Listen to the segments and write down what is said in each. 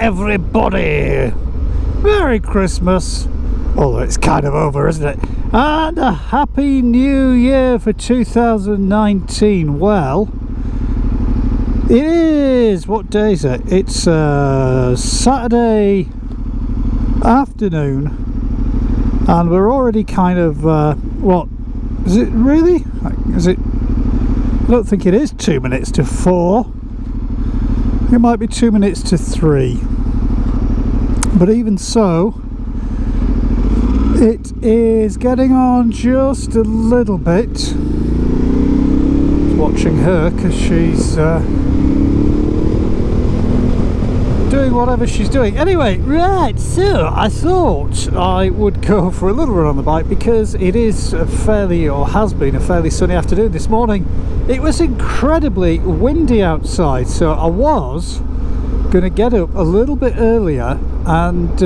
everybody! Merry Christmas! Although it's kind of over, isn't it? And a Happy New Year for 2019. Well, it is... what day is it? It's Saturday afternoon. And we're already kind of... what? Is it really? Is it... I don't think it is 2 minutes to 4. It might be 2 minutes to 3. But even so, it is getting on just a little bit. Watching her because she's doing whatever she's doing. Anyway, right, so I thought I would go for a little run on the bike because it is a fairly, or has been a fairly sunny afternoon. This morning it was incredibly windy outside, so I was going to get up a little bit earlier, and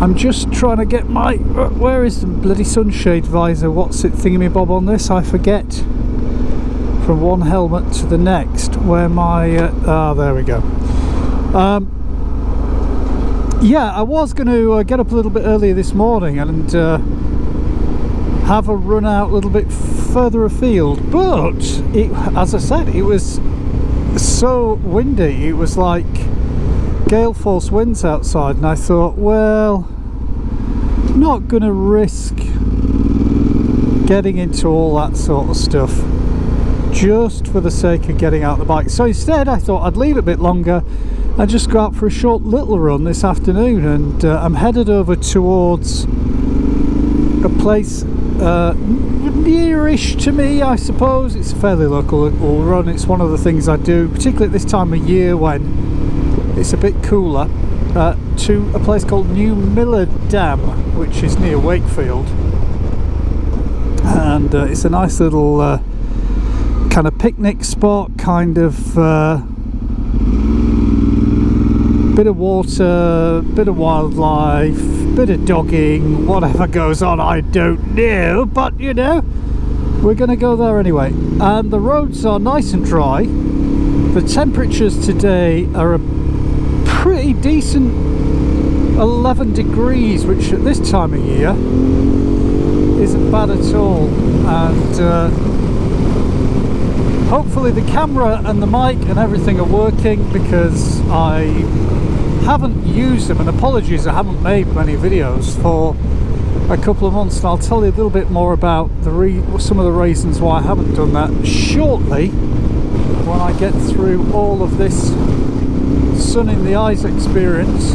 I'm just trying to get my... where is the bloody sunshade visor? What's it thingamabob on this? I forget. From one helmet to the next, where my... there we go. Yeah, I was going to get up a little bit earlier this morning and have a run out a little bit further afield, but it, as I said, it was so windy. It was like gale force winds outside, and I thought, well, not going to risk getting into all that sort of stuff just for the sake of getting out the bike. So instead I thought I'd leave it a bit longer and just go out for a short little run this afternoon, and I'm headed over towards a place nearish to me, I suppose. It's a fairly local little run. It's one of the things I do, particularly at this time of year when it's a bit cooler, to a place called Newmillerdam, which is near Wakefield, and it's a nice little kind of picnic spot, kind of bit of water, bit of wildlife, bit of dogging, whatever goes on I don't know, but you know, we're going to go there anyway. And the roads are nice and dry. The temperatures today are a pretty decent 11 degrees, which at this time of year isn't bad at all. And hopefully the camera and the mic and everything are working, because I haven't used them, and apologies, I haven't made many videos for a couple of months, and I'll tell you a little bit more about some of the reasons why I haven't done that shortly, when I get through all of this sun in the eyes experience.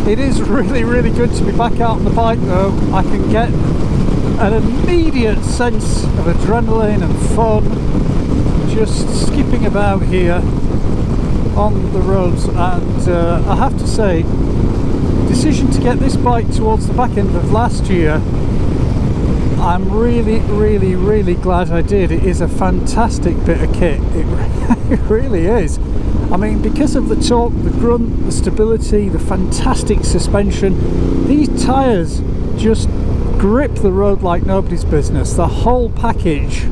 It is really, really good to be back out on the bike though. I can get an immediate sense of adrenaline and fun just skipping about here on the roads, and I have to say, decision to get this bike towards the back end of last year, I'm really, really, really glad I did. It is a fantastic bit of kit. It really is. I mean, because of the torque, the grunt, the stability, the fantastic suspension, these tyres just grip the road like nobody's business. The whole package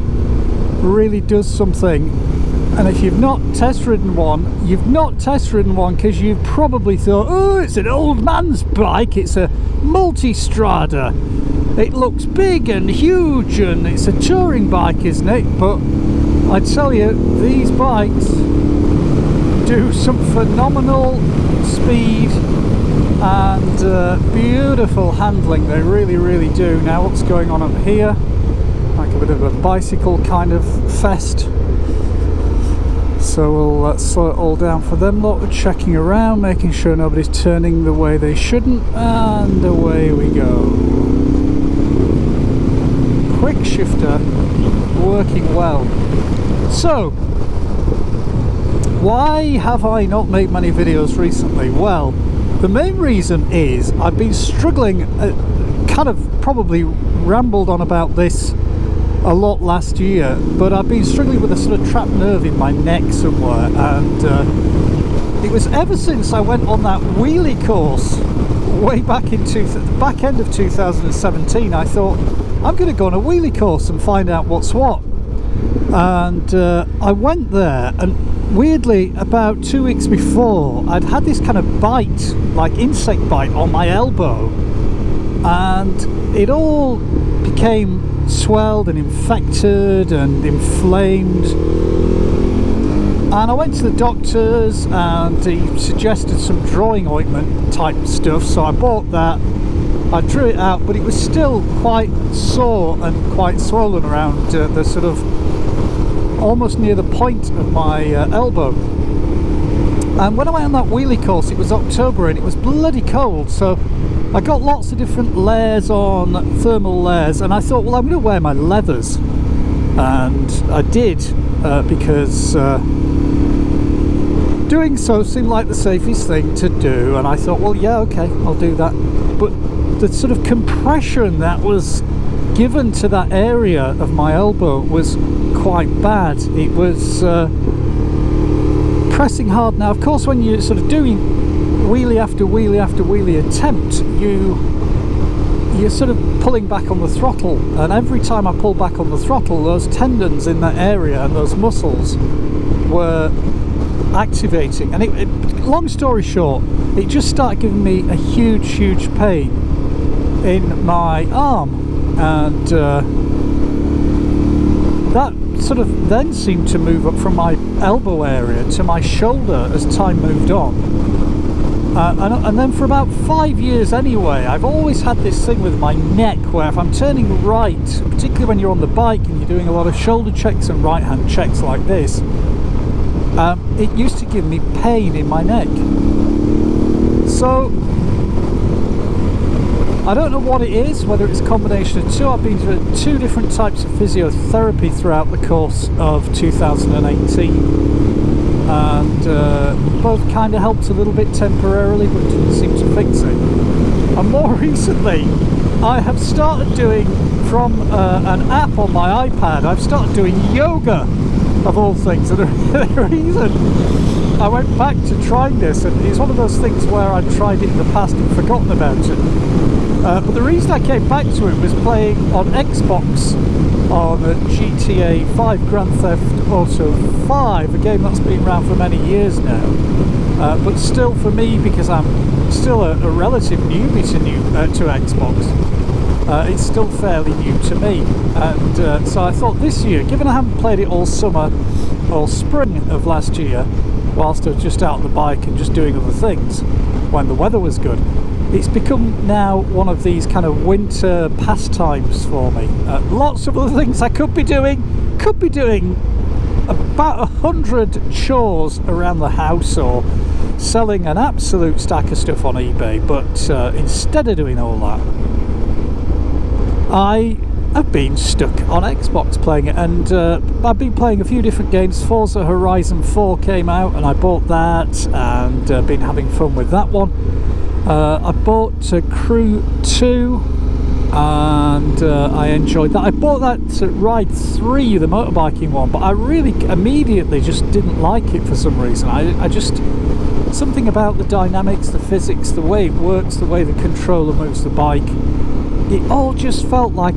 really does something. And if you've not test ridden one, you've not test ridden one because you've probably thought, oh, it's an old man's bike, it's a Multistrada, it looks big and huge and it's a touring bike, isn't it? But I tell you, these bikes do some phenomenal speed and beautiful handling. They really, really do. Now what's going on up here? Like a bit of a bicycle kind of fest. So we'll slow it all down for them lot. We're checking around, making sure nobody's turning the way they shouldn't, and away we go. Quick shifter working well. So, why have I not made many videos recently? Well, the main reason is I've been struggling, kind of probably rambled on about this a lot last year, but I've been struggling with a sort of trapped nerve in my neck somewhere, and it was ever since I went on that wheelie course way back in the back end of 2017, I thought I'm going to go on a wheelie course and find out what's what. And I went there, and weirdly, about 2 weeks before, I'd had this kind of bite, like insect bite, on my elbow, and it all became swelled and infected and inflamed. And I went to the doctors, and he suggested some drawing ointment type stuff, so I bought that. I drew it out, but it was still quite sore and quite swollen around the sort of almost near the point of my elbow. And when I went on that wheelie course, it was October and it was bloody cold, so I got lots of different layers on, thermal layers, and I thought, well, I'm going to wear my leathers. And I did, because doing so seemed like the safest thing to do, and I thought, well, yeah, okay, I'll do that. But the sort of compression that was given to that area of my elbow was quite bad. It was pressing hard. Now, of course, when you're sort of doing wheelie after wheelie after wheelie attempt, you're sort of pulling back on the throttle, and every time I pulled back on the throttle, those tendons in that area and those muscles were activating, and long story short, it just started giving me a huge pain in my arm, and that sort of then seemed to move up from my elbow area to my shoulder as time moved on. And then for about 5 years anyway, I've always had this thing with my neck where if I'm turning right, particularly when you're on the bike and you're doing a lot of shoulder checks and right hand checks like this, it used to give me pain in my neck. So I don't know what it is, whether it's a combination of two. I've been to 2 different types of physiotherapy throughout the course of 2018, and both kind of helped a little bit temporarily, but didn't seem to fix it. And more recently, I have started doing, from an app on my iPad, I've started doing yoga, of all things. And the reason I went back to trying this, and it's one of those things where I'd tried it in the past and forgotten about it. But the reason I came back to it was playing on Xbox on GTA 5, Grand Theft Auto 5, a game that's been around for many years now. But still, for me, because I'm still a relative newbie to Xbox, it's still fairly new to me. And so I thought this year, given I haven't played it all summer or spring of last year, whilst I was just out on the bike and just doing other things when the weather was good, it's become now one of these kind of winter pastimes for me. Lots of other things I could be doing about 100 chores around the house or selling an absolute stack of stuff on eBay, but instead of doing all that, I have been stuck on Xbox playing it, and I've been playing a few different games. Forza Horizon 4 came out and I bought that, and been having fun with that one. I bought Crew 2 and I enjoyed that. I bought that Ride 3, the motorbiking one, but I really immediately just didn't like it for some reason. I just, something about the dynamics, the physics, the way it works, the way the controller moves the bike, it all just felt like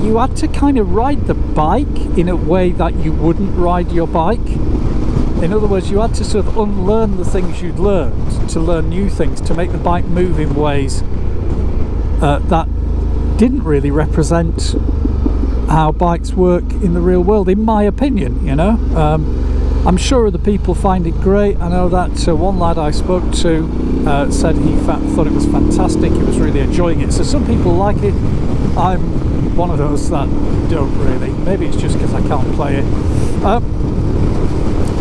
you had to kind of ride the bike in a way that you wouldn't ride your bike. In other words, you had to sort of unlearn the things you'd learned to learn new things, to make the bike move in ways that didn't really represent how bikes work in the real world, in my opinion, you know. I'm sure other people find it great. I know that one lad I spoke to said he thought it was fantastic, he was really enjoying it. So some people like it. I'm one of those that don't really. Maybe it's just because I can't play it.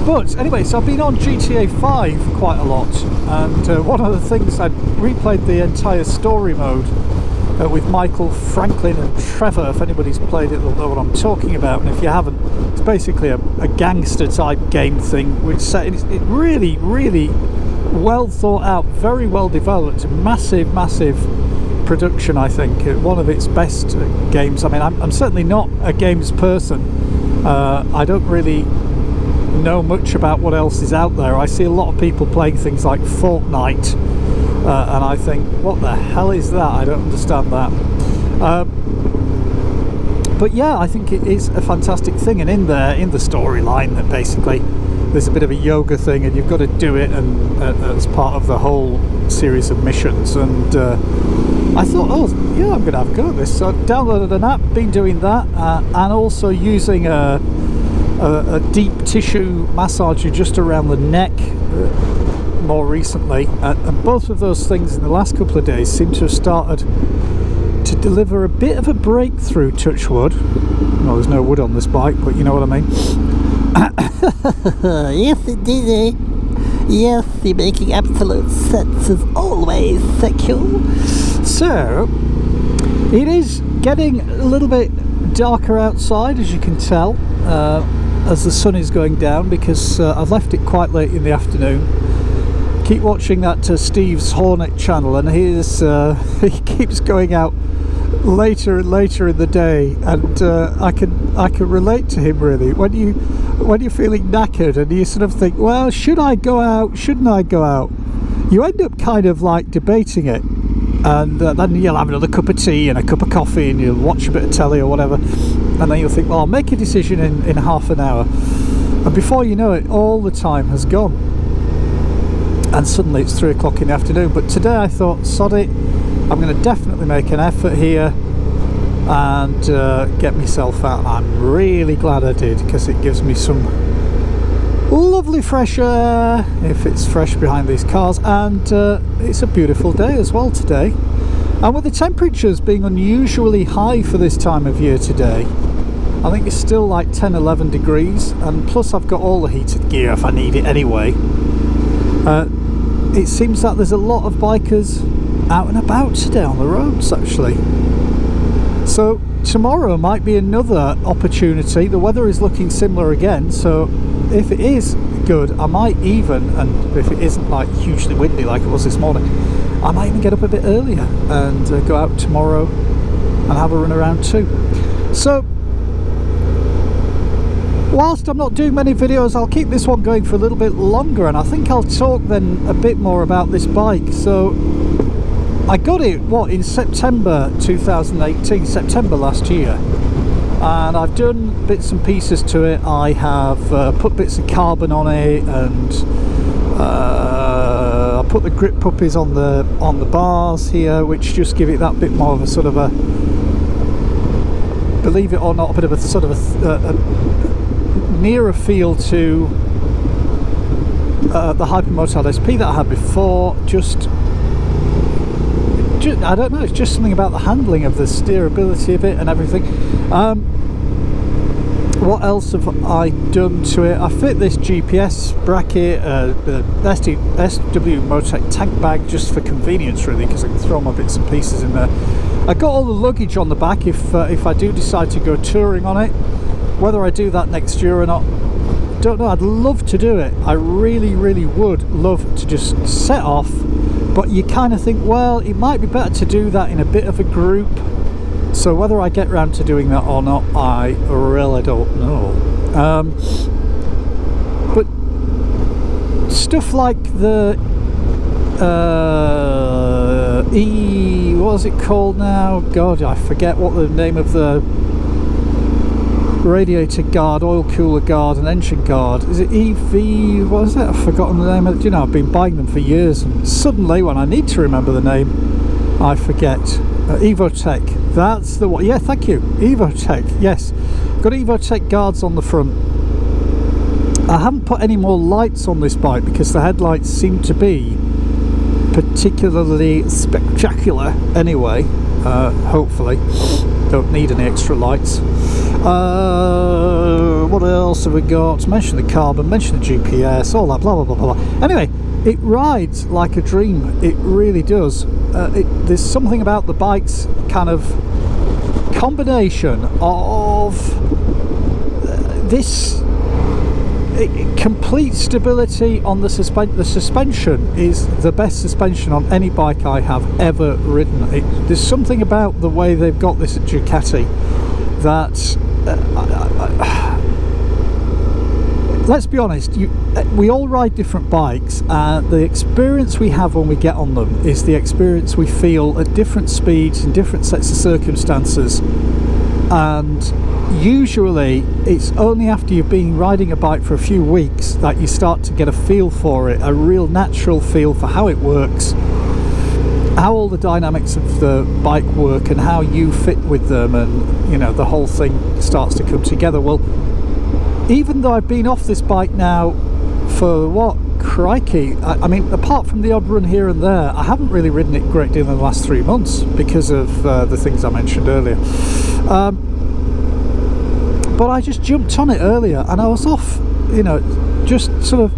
But anyway, so I've been on GTA 5 quite a lot, and one of the things, I'd replayed the entire story mode with Michael, Franklin and Trevor. If anybody's played it, they'll know what I'm talking about, and if you haven't, it's basically a gangster type game thing, which it's really well thought out, very well developed, massive production. I think one of its best games. I mean, I'm certainly not a games person. I don't really know much about what else is out there. I see a lot of people playing things like Fortnite, and I think, what the hell is that? I don't understand that. But yeah, I think it is a fantastic thing, and in the storyline that basically there's a bit of a yoga thing and you've got to do it, and as part of the whole series of missions. And I thought, oh yeah, I'm gonna have a go at this, so I downloaded an app, been doing that, and also using a deep tissue massager just around the neck more recently, and both of those things in the last couple of days seem to have started to deliver a bit of a breakthrough, touch wood. No, there's no wood on this bike, but you know what I mean. Yes, indeed. Yes, you're making absolute sense as always. Thank you. So, it is getting a little bit darker outside, as you can tell, as the sun is going down, because I've left it quite late in the afternoon. Keep watching that Steve's Hornet channel, and he keeps going out later and later in the day, and I can relate to him really. When you're feeling knackered and you sort of think, well, should I go out, shouldn't I go out, you end up kind of like debating it, and then you'll have another cup of tea and a cup of coffee and you'll watch a bit of telly or whatever, and then you'll think, well, I'll make a decision in half an hour, and before you know it, all the time has gone, and suddenly it's 3 o'clock in the afternoon. But today I thought, sod it, I'm going to definitely make an effort here and get myself out, and I'm really glad I did, because it gives me some lovely fresh air if it's fresh behind these cars, and it's a beautiful day as well today, and with the temperatures being unusually high for this time of year today. I think it's still like 10-11 degrees, and plus I've got all the heated gear if I need it anyway. It seems that there's a lot of bikers out and about today on the roads actually. So tomorrow might be another opportunity. The weather is looking similar again, so if it is good, I might even, and if it isn't like hugely windy like it was this morning, I might even get up a bit earlier and go out tomorrow and have a run around too. So whilst I'm not doing many videos, I'll keep this one going for a little bit longer, and I think I'll talk then a bit more about this bike. So I got it, in September 2018, September last year, and I've done bits and pieces to it. I have put bits of carbon on it, and I put the grip puppies on the bars here, which just give it that bit more of a sort of a, believe it or not, a bit of a sort of a nearer feel to the Hypermotard SP that I had before. Just I don't know, it's just something about the handling of the steerability of it and everything. What else have I done to it? I fit this GPS bracket, the SW Motec tank bag, just for convenience really, because I can throw my bits and pieces in there. I got all the luggage on the back if I do decide to go touring on it. Whether I do that next year or not, don't know. I'd love to do it. I really, really would love to just set off, but you kind of think, well, it might be better to do that in a bit of a group. So whether I get round to doing that or not, I really don't know. But stuff like the what was it called now? God, I forget what the name of the radiator guard, oil cooler guard and engine guard. Is it EV? What is it? I've forgotten the name of it. You know, I've been buying them for years, and suddenly when I need to remember the name, I forget. Evotech, that's the one. Yeah, thank you. Evotech, yes. Got Evotech guards on the front. I haven't put any more lights on this bike because the headlights seem to be particularly spectacular anyway. Hopefully don't need any extra lights. What else have we got? Mention the carbon, mention the GPS, all that blah blah blah blah. Anyway, it rides like a dream. It really does. There's something about the bike's kind of combination of this complete stability on the suspension is the best suspension on any bike I have ever ridden. There's something about the way they've got this at Ducati that let's be honest, we all ride different bikes, and the experience we have when we get on them is the experience we feel at different speeds and different sets of circumstances And usually it's only after you've been riding a bike for a few weeks that you start to get a feel for it, a real natural feel for how it works, how all the dynamics of the bike work and how you fit with them, and you know, the whole thing starts to come together. Well, even though I've been off this bike now for what, crikey, I mean, apart from the odd run here and there, I haven't really ridden it a great deal in the last 3 months because of the things I mentioned earlier. But I just jumped on it earlier and I was off, you know, just sort of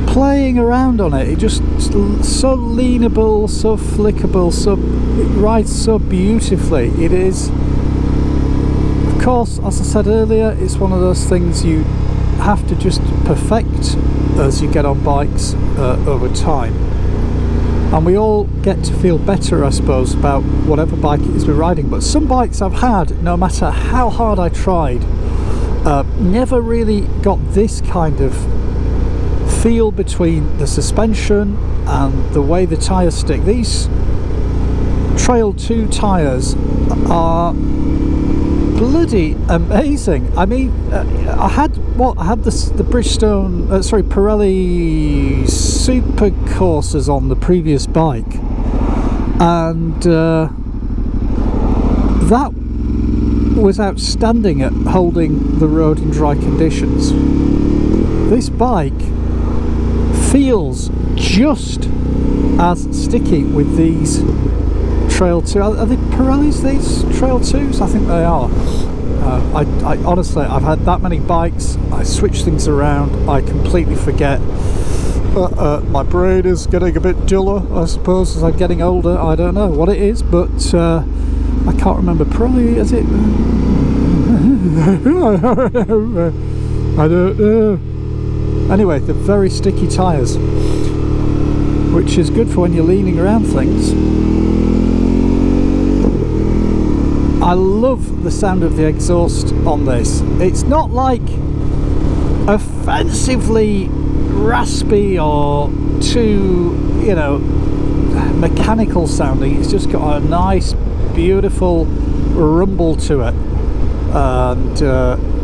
playing around on it. It just so leanable, so flickable, so it rides so beautifully. It is, of course, as I said earlier, it's one of those things you have to just perfect as you get on bikes over time. And we all get to feel better, I suppose, about whatever bike it is we're riding. But some bikes I've had, no matter how hard I tried, never really got this kind of feel between the suspension and the way the tyres stick. These Trail 2 tyres are bloody amazing. I mean, I had the Bridgestone, Pirelli Super Corsas on the previous bike, and that was outstanding at holding the road in dry conditions. This bike feels just as sticky with these Trail 2. Are they Pirellis, these Trail 2s? I think they are. I honestly, I've had that many bikes, I switch things around, I completely forget. My brain is getting a bit duller, I suppose, as I'm getting older. I don't know what it is, but I can't remember. Pirelli, is it? I don't know. Anyway, they're very sticky tyres, which is good for when you're leaning around things. I love the sound of the exhaust on this. It's not like offensively raspy or too, you know, mechanical sounding. It's just got a nice, beautiful rumble to it, and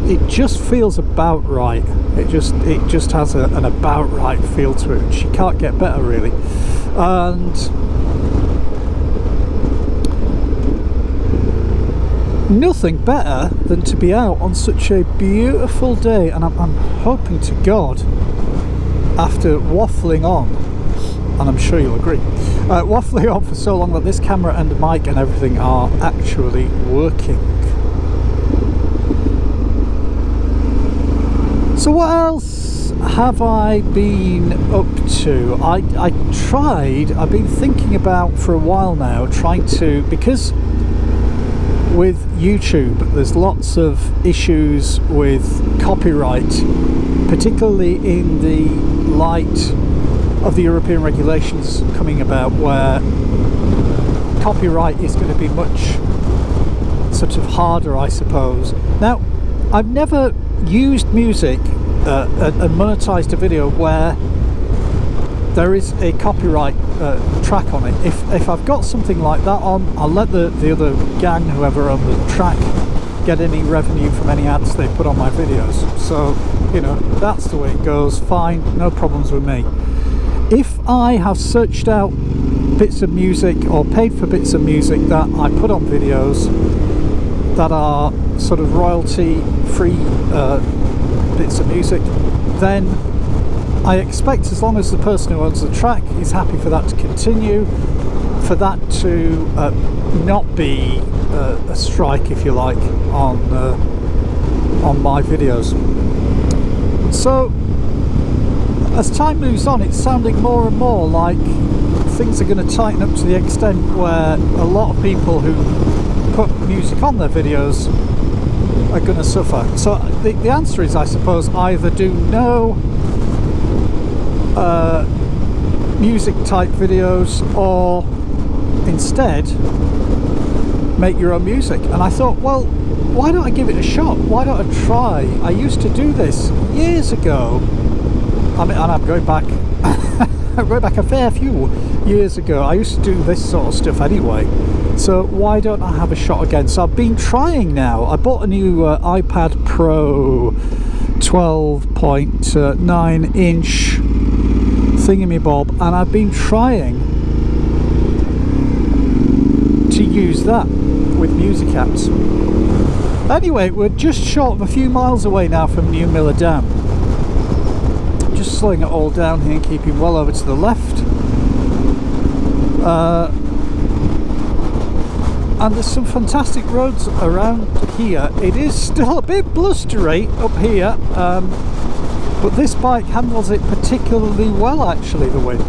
it just feels about right. It just has an about right feel to it, which you can't get better really. And nothing better than to be out on such a beautiful day, and I'm hoping to God, after waffling on, and I'm sure you'll agree, waffling on for so long, that this camera and the mic and everything are actually working. So what else have I been up to? I've been thinking about for a while now, trying to, because with YouTube there's lots of issues with copyright, particularly in the light of the European regulations coming about, where copyright is going to be much sort of harder, I suppose. Now, I've never used music and monetized a video where there is a copyright track on it. If I've got something like that on, I'll let the other gang, whoever on the track, get any revenue from any ads they put on my videos. So, you know, that's the way it goes. Fine, no problems with me. If I have searched out bits of music or paid for bits of music that I put on videos that are sort of royalty free bits of music, then I expect, as long as the person who owns the track is happy for that to continue, for that to not be a strike, if you like, on my videos. So as time moves on, it's sounding more and more like things are going to tighten up to the extent where a lot of people who put music on their videos are going to suffer. So the answer is, I suppose, either do no music type videos, or instead make your own music. And I thought, well, why don't I give it a shot? Why don't I try? I used to do this years ago. I mean, and I'm going back I'm going back a fair few years ago. I used to do this sort of stuff anyway, so why don't I have a shot again? So I've been trying now. I bought a new iPad Pro 12.9 inch thingamabob, and I've been trying to use that with music apps. Anyway, we're just short of a few miles away now from Newmillerdam. Just slowing it all down here and keeping well over to the left. And there's some fantastic roads around here. It is still a bit blustery up here, but this bike handles it particularly well, actually, the wind.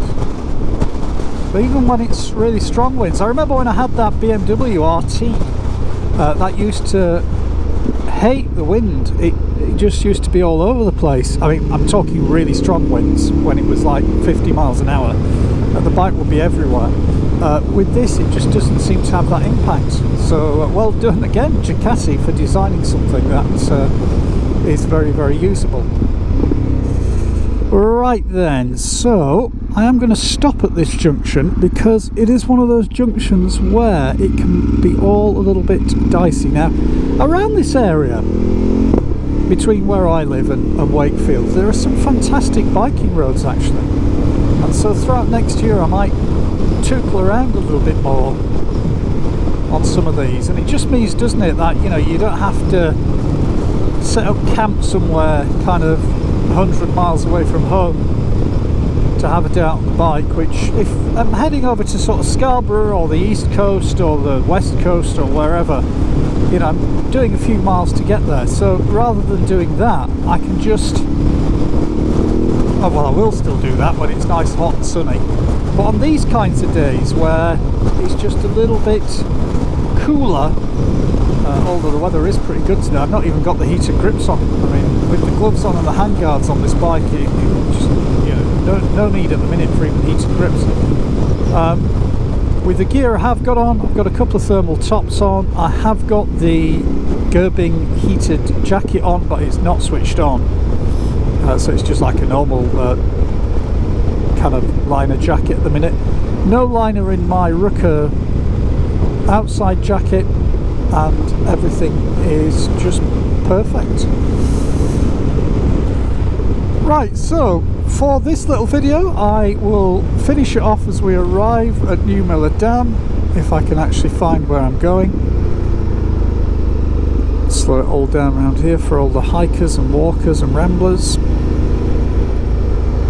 But even when it's really strong winds, I remember when I had that BMW RT, that used to hate the wind. It just used to be all over the place. I mean, I'm talking really strong winds when it was like 50 miles an hour. The bike would be everywhere. With this, it just doesn't seem to have that impact. So well done again, Ducati, for designing something that is very, very usable. Right then, so I am going to stop at this junction because it is one of those junctions where it can be all a little bit dicey. Now, around this area, between where I live and Wakefield, there are some fantastic biking roads actually. And so throughout next year I might tootle around a little bit more on some of these. And it just means, doesn't it, that, you know, you don't have to set up camp somewhere kind of 100 miles away from home to have a day out on the bike, which if I'm heading over to sort of Scarborough or the East Coast or the West Coast or wherever, you know, I'm doing a few miles to get there. So rather than doing that, I can just, oh well, I will still do that when it's nice, hot and sunny, but on these kinds of days where it's just a little bit cooler, although the weather is pretty good today. I've not even got the heated grips on. I mean, with the gloves on and the handguards on this bike, it just, you know, no need at the minute for even heated grips. With the gear I have got on, I've got a couple of thermal tops on. I have got the Gerbing heated jacket on, but it's not switched on. So it's just like a normal kind of liner jacket at the minute. No liner in my Rucker outside jacket, and everything is just perfect. Right, so for this little video I will finish it off as we arrive at Newmillerdam, if I can actually find where I'm going. Slow it all down around here for all the hikers and walkers and ramblers.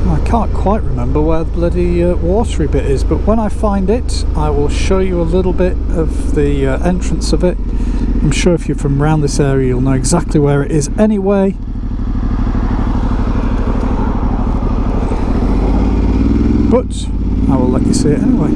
I can't quite remember where the bloody watery bit is, but when I find it I will show you a little bit of the entrance of it. I'm sure if you're from around this area you'll know exactly where it is anyway. But I will let you see it anyway.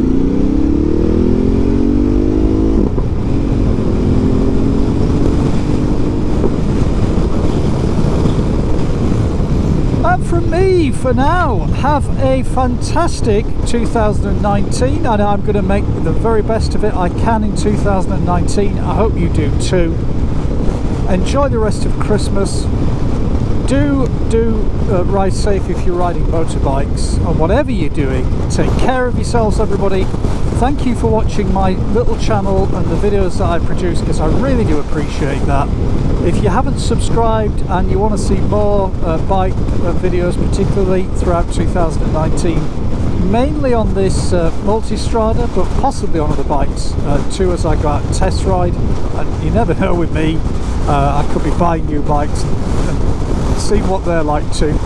And from me for now, have a fantastic 2019, and I'm going to make the very best of it I can in 2019. I hope you do too. Enjoy the rest of Christmas. Do ride safe if you're riding motorbikes, and whatever you're doing, take care of yourselves, everybody. Thank you for watching my little channel and the videos that I produce, because I really do appreciate that. If you haven't subscribed and you want to see more bike videos, particularly throughout 2019, mainly on this Multistrada, but possibly on other bikes too, as I go out and test ride. And you never know with me, I could be buying new bikes and see what they're like too.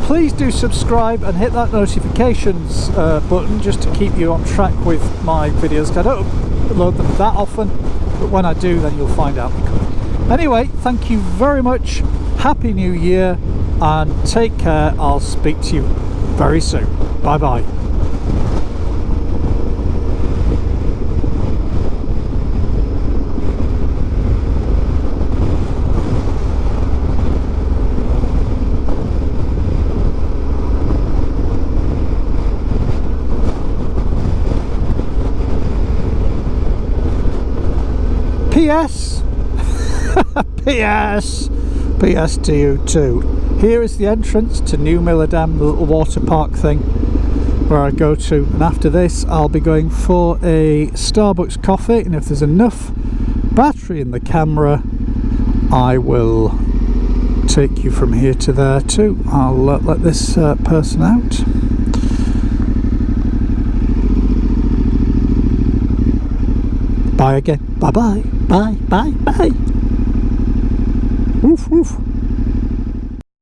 Please do subscribe and hit that notifications button just to keep you on track with my videos. I don't upload them that often, but when I do, then you'll find out. Anyway, thank you very much. Happy New Year and take care. I'll speak to you very soon. Bye bye. PS PS to you too. Here is the entrance to Newmillerdam, the little water park thing. where I go to, and after this I'll be going for a Starbucks coffee, and if there's enough battery in the camera I will take you from here to there too. I'll let this person out. Bye again. Bye bye. Bye, bye, bye. Woof woof.